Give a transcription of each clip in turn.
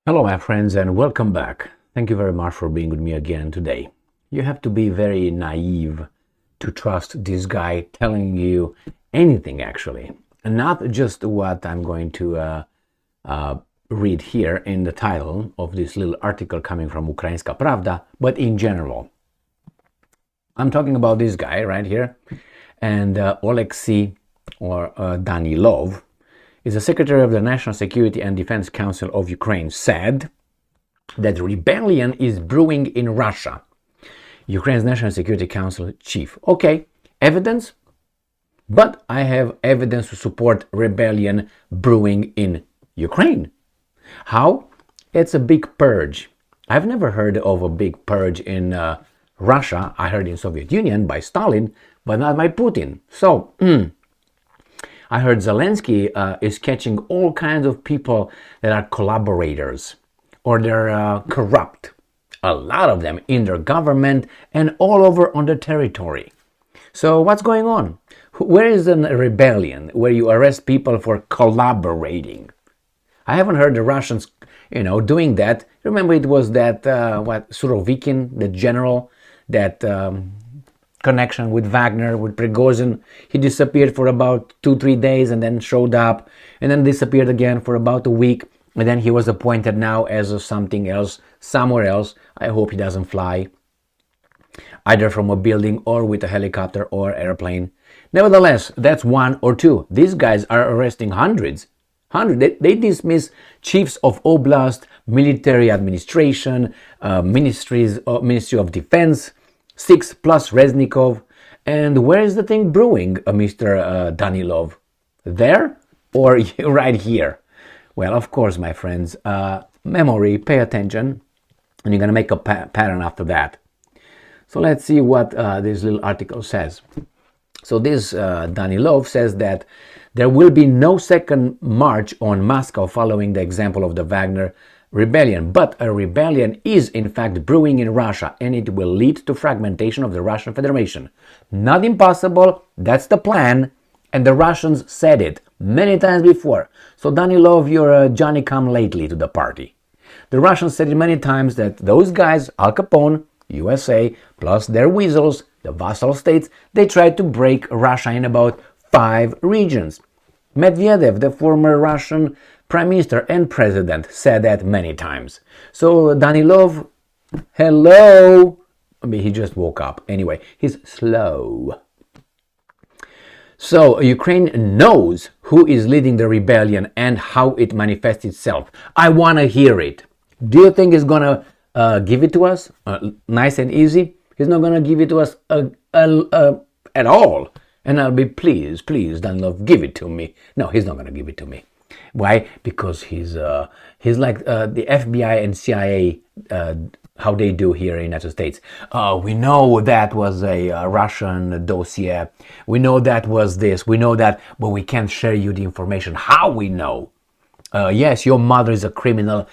Hello, my friends, and welcome back. Thank you very much for being with me again today. You have to be very naive to trust this guy telling you anything, actually, and not just what I'm going to read here in the title of this little article coming from Ukrainska Pravda, but in general. I'm talking about this guy right here, and Oleksiy or Danilov is the Secretary of the National Security and Defense Council of Ukraine, said that rebellion is brewing in Russia. Ukraine's National Security Council chief. Okay, evidence? But I have evidence to support rebellion brewing in Ukraine. How? It's a big purge. I've never heard of a big purge in Russia. I heard in Soviet Union by Stalin, but not by Putin. So, I heard Zelensky is catching all kinds of people that are collaborators or they're corrupt. A lot of them in their government and all over on the territory. So what's going on? Where is a rebellion where you arrest people for collaborating? I haven't heard the Russians, doing that. Remember, it was that Surovikin, the general, that connection with Wagner, with Prigozhin. He disappeared for about 2-3 days and then showed up and then disappeared again for about a week. And then he was appointed now as something else, somewhere else. I hope he doesn't fly either from a building or with a helicopter or airplane. Nevertheless, that's one or two. These guys are arresting hundreds. They dismiss chiefs of oblast, military administration, Ministry of Defense, 6 plus Reznikov. And where is the thing brewing, Mr. Danilov? There or right here? Well, of course, my friends, memory, pay attention, and you're going to make a pattern after that. So let's see what this little article says. So this Danilov says that there will be no second march on Moscow following the example of the Wagner rebellion, but a rebellion is in fact brewing in Russia and it will lead to fragmentation of the Russian Federation. Not impossible, that's the plan, and the Russians said it many times before. So Danilov, you're a Johnny-come-lately to the party. The Russians said it many times that those guys, Al Capone, USA, plus their weasels, the vassal states, they tried to break Russia in about 5 regions. Medvedev, the former Russian Prime Minister and President, said that many times. So Danilov, hello. I mean, he just woke up. Anyway, he's slow. So Ukraine knows who is leading the rebellion and how it manifests itself. I want to hear it. Do you think he's going to give it to us nice and easy? He's not going to give it to us at all. And I'll be, please, Danilov, give it to me. No, he's not going to give it to me. Why? Because he's like the FBI and CIA, how they do here in the United States. We know that was a Russian dossier. We know that was this. We know that, but we can't share you the information. How we know? Yes, your mother is a criminal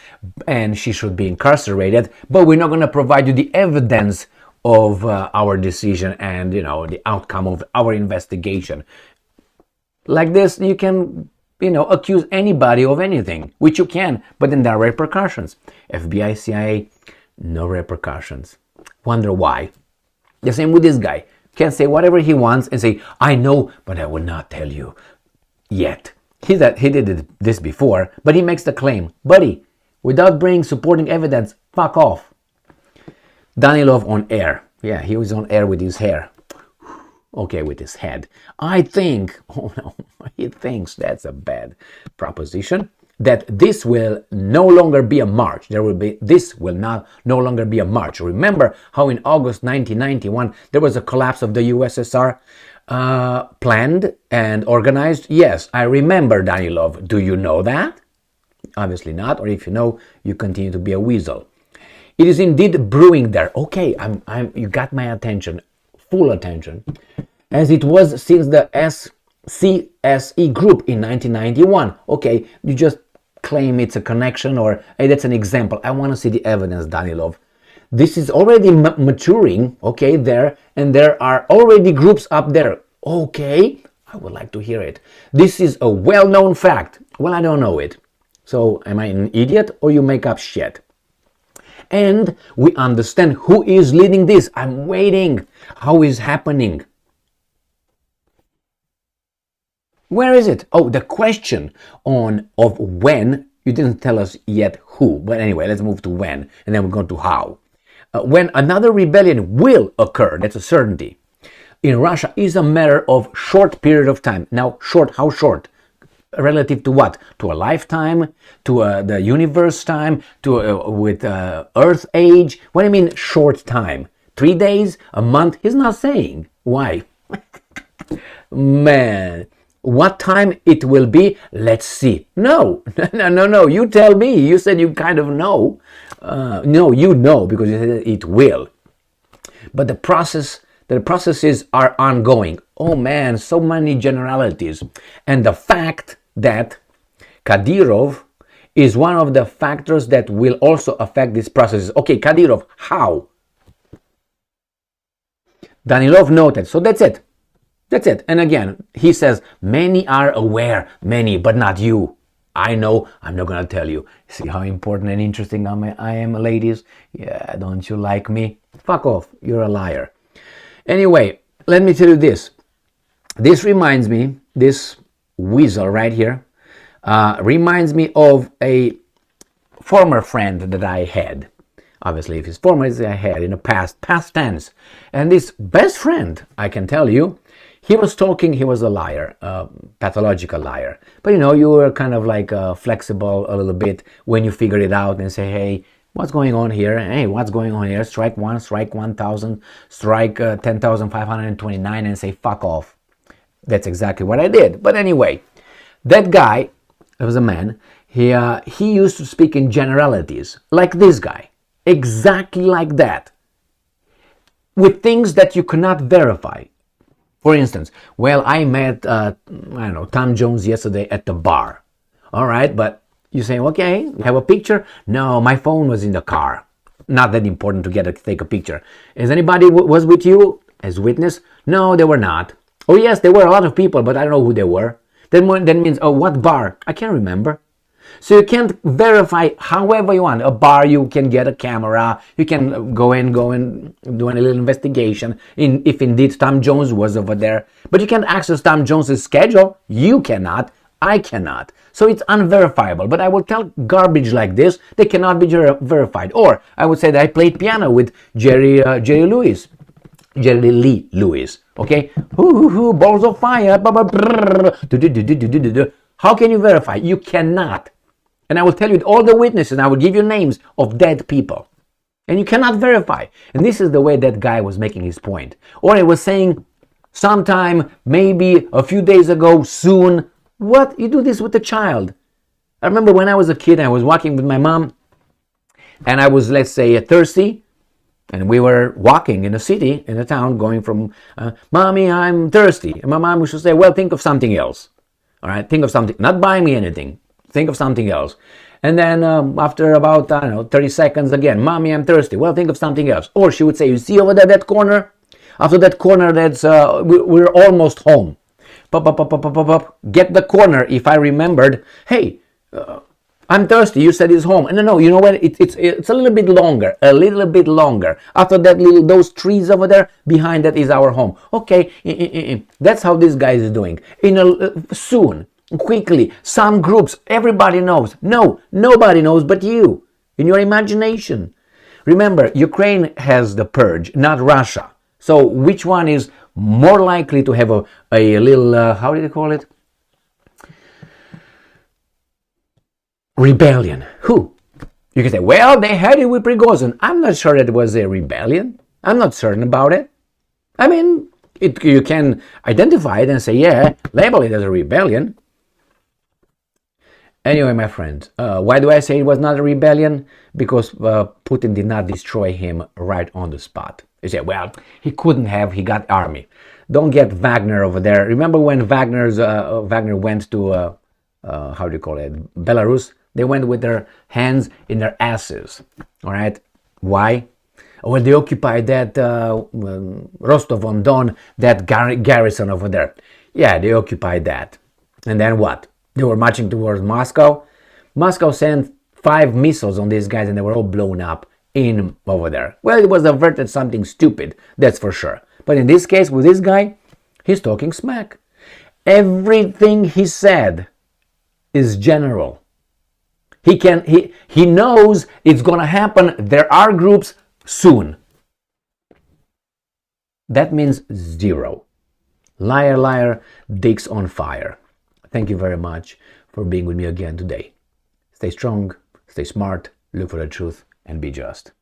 and she should be incarcerated, but we're not going to provide you the evidence of our decision and, the outcome of our investigation. Like this, you can, accuse anybody of anything, which you can, but then there are repercussions. FBI, CIA, no repercussions. Wonder why? The same with this guy. Can say whatever he wants and say, I know, but I will not tell you yet. He did this before, but he makes the claim. Buddy, without bringing supporting evidence, fuck off. Danilov on air. Yeah, he was on air with his hair. Okay, with his head. I think, he thinks that's a bad proposition, that this will no longer be a march. This will no longer be a march. Remember how in August 1991 there was a collapse of the USSR planned and organized? Yes, I remember, Danilov. Do you know that? Obviously not, or if you know, you continue to be a weasel. It is indeed brewing there. Okay, you got my attention, full attention, as it was since the CSE group in 1991. Okay, you just claim it's a connection or, hey, that's an example. I want to see the evidence, Danilov. This is already maturing, okay, there, and there are already groups up there. Okay, I would like to hear it. This is a well-known fact. Well, I don't know it. So am I an idiot or you make up shit? And we understand who is leading this. I'm waiting. How is happening? Where is it? Oh, the question of when. You didn't tell us yet who. But anyway, let's move to when. And then we're going to how. When another rebellion will occur, that's a certainty, in Russia is a matter of short period of time. Now, short, how short? Relative to what? To a lifetime? To the universe time? With Earth age? What do you mean short time? 3 days? A month? He's not saying. Why? Man, what time it will be? Let's see. No, no. You tell me. You said you kind of know. No, you know because you said it will. But the processes are ongoing. Oh man, so many generalities. And the fact that Kadyrov is one of the factors that will also affect these processes. Okay, Kadyrov, how? Danilov noted. So that's it. That's it. And again, he says, many are aware, many, but not you. I know, I'm not going to tell you. See how important and interesting I am, ladies? Yeah, don't you like me? Fuck off, you're a liar. Anyway, let me tell you this. This reminds me, this weasel right here, reminds me of a former friend that I had. Obviously, if it's former, it's I had in the past tense. And this best friend, I can tell you, he was talking, he was a liar, pathological liar. But you were kind of like flexible a little bit when you figure it out and say, hey, what's going on here? Hey, what's going on here? Strike 1, strike 1,000, strike 10,529 and say, fuck off. That's exactly what I did. But anyway, that guy, there was a man, he used to speak in generalities, like this guy. Exactly like that. With things that you cannot verify. For instance, well, I met, Tom Jones yesterday at the bar. All right, but you say, okay, you have a picture? No, my phone was in the car. Not that important to take a picture. Is anybody was with you as witness? No, they were not. Oh, yes, there were a lot of people, but I don't know who they were. That means, oh, what bar? I can't remember. So you can't verify however you want. A bar, you can get a camera. You can go and do a little investigation if indeed Tom Jones was over there. But you can't access Tom Jones's schedule. You cannot. I cannot. So it's unverifiable. But I will tell garbage like this, they cannot be verified. Or I would say that I played piano with Jerry Lee Lewis. Okay? Balls of fire. How can you verify? You cannot. And I will tell you all the witnesses, and I will give you names of dead people. And you cannot verify. And this is the way that guy was making his point. Or he was saying, sometime, maybe a few days ago, soon. What? You do this with a child. I remember when I was a kid, I was walking with my mom, and I was, let's say, thirsty. And we were walking in a city, in a town, going from, Mommy, I'm thirsty. And my mom used to say, well, think of something else. All right, think of something. Not buy me anything. Think of something else. And then after about, 30 seconds again, Mommy, I'm thirsty. Well, think of something else. Or she would say, you see over there, that corner? After that corner, that's we're almost home. Pop. Get the corner. If I remembered, hey, I'm thirsty. You said it's home. And no, you know what? It's a little bit longer. A little bit longer. After that, those trees over there, behind that is our home. Okay, that's how this guy is doing. Soon. Quickly, some groups, everybody knows. No, nobody knows but you, in your imagination. Remember, Ukraine has the purge, not Russia. So which one is more likely to have a little, how do you call it? Rebellion. Who? You can say, well, they had it with Prigozhin. I'm not sure that it was a rebellion. I'm not certain about it. I mean, you can identify it and say, yeah, label it as a rebellion. Anyway, my friends, why do I say it was not a rebellion? Because Putin did not destroy him right on the spot. You say, well, he couldn't have, he got army. Don't get Wagner over there. Remember when Wagner went to, how do you call it, Belarus? They went with their hands in their asses, all right? Why? Well, they occupied that Rostov-on-Don, that garrison over there. Yeah, they occupied that. And then what? They were marching towards Moscow. Moscow sent 5 missiles on these guys and they were all blown up in over there. Well, it was averted something stupid, that's for sure. But in this case, with this guy, he's talking smack. Everything he said is general. He knows it's gonna happen. There are groups soon. That means 0. Liar, liar, dicks on fire. Thank you very much for being with me again today. Stay strong, stay smart, look for the truth, and be just.